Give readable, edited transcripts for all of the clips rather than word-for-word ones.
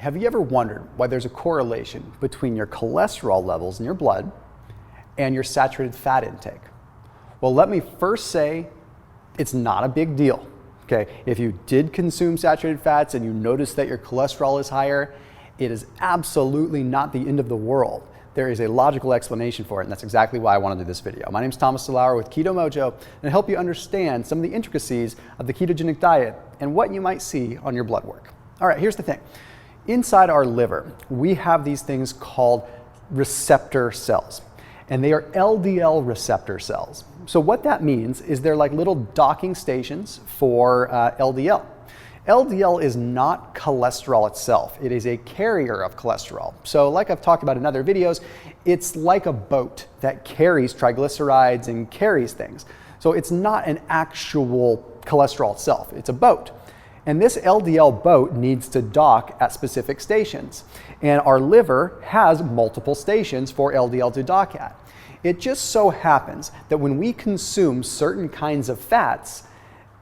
Have you ever wondered why there's a correlation between your cholesterol levels in your blood and your saturated fat intake? Well, let me first say it's not a big deal. Okay, if you did consume saturated fats and you notice that your cholesterol is higher, it is absolutely not the end of the world. There is a logical explanation for it, and that's exactly why I want to do this video. My name is Thomas DeLauer with Keto Mojo, and I help you understand some of the intricacies of the ketogenic diet and what you might see on your blood work. All right, here's the thing. Inside our liver, we have these things called receptor cells, and they are LDL receptor cells. So what that means is they're like little docking stations for LDL. LDL is not cholesterol itself. It is a carrier of cholesterol. So like I've talked about in other videos, it's like a boat that carries triglycerides and carries things. So it's not an actual cholesterol itself. It's a boat. And this LDL boat needs to dock at specific stations. And our liver has multiple stations for LDL to dock at. It just so happens that when we consume certain kinds of fats,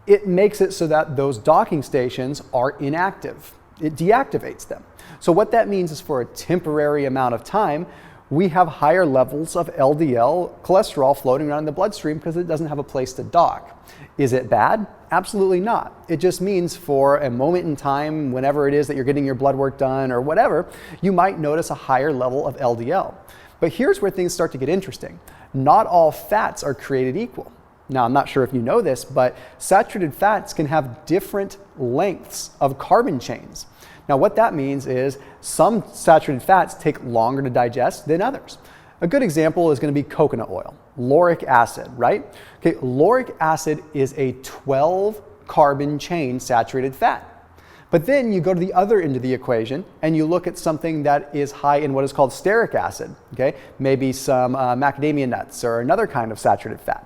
it makes it so that those docking stations are inactive. It deactivates them. So what that means is for a temporary amount of time, we have higher levels of LDL cholesterol floating around in the bloodstream because it doesn't have a place to dock. Is it bad? Absolutely not. It just means for a moment in time, whenever it is that you're getting your blood work done or whatever, you might notice a higher level of LDL. But here's where things start to get interesting. Not all fats are created equal. Now, I'm not sure if you know this, but saturated fats can have different lengths of carbon chains. Now, what that means is some saturated fats take longer to digest than others. A good example is going to be coconut oil, lauric acid, right? Okay, lauric acid is a 12 carbon chain saturated fat. But then you go to the other end of the equation and you look at something that is high in what is called stearic acid, okay? Maybe some macadamia nuts or another kind of saturated fat.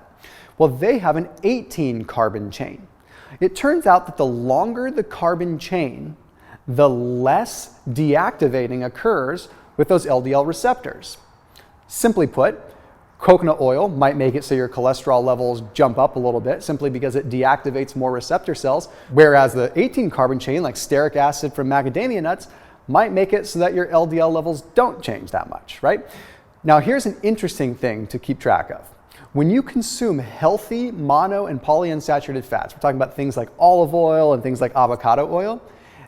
Well, they have an 18 carbon chain. It turns out that the longer the carbon chain, the less deactivating occurs with those LDL receptors. Simply put, coconut oil might make it so your cholesterol levels jump up a little bit simply because it deactivates more receptor cells, whereas the 18 carbon chain, like stearic acid from macadamia nuts, might make it so that your LDL levels don't change that much, right? Now, here's an interesting thing to keep track of. When you consume healthy mono and polyunsaturated fats, we're talking about things like olive oil and things like avocado oil,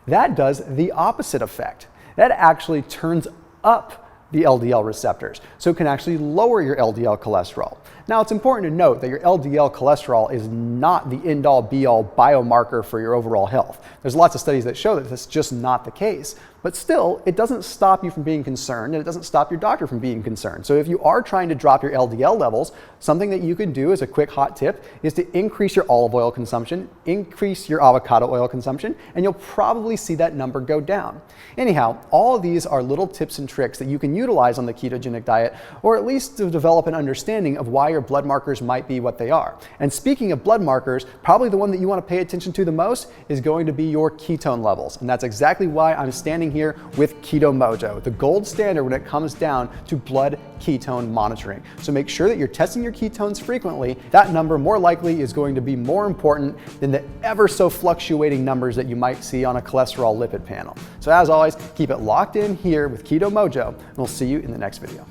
that does the opposite effect. That actually turns up the LDL receptors, so it can actually lower your LDL cholesterol. Now, it's important to note that your LDL cholesterol is not the end-all be-all biomarker for your overall health. There's lots of studies that show that that's just not the case, but still, it doesn't stop you from being concerned, and it doesn't stop your doctor from being concerned. So if you are trying to drop your LDL levels, something that you can do as a quick hot tip is to increase your olive oil consumption, increase your avocado oil consumption, and you'll probably see that number go down. Anyhow, all of these are little tips and tricks that you can utilize on the ketogenic diet, or at least to develop an understanding of why your blood markers might be what they are. And speaking of blood markers, probably the one that you want to pay attention to the most is going to be your ketone levels. And that's exactly why I'm standing here with Keto Mojo, the gold standard when it comes down to blood ketone monitoring. So make sure that you're testing your ketones frequently. That number more likely is going to be more important than the ever so fluctuating numbers that you might see on a cholesterol lipid panel. So as always, keep it locked in here with Keto Mojo, and we'll see you in the next video.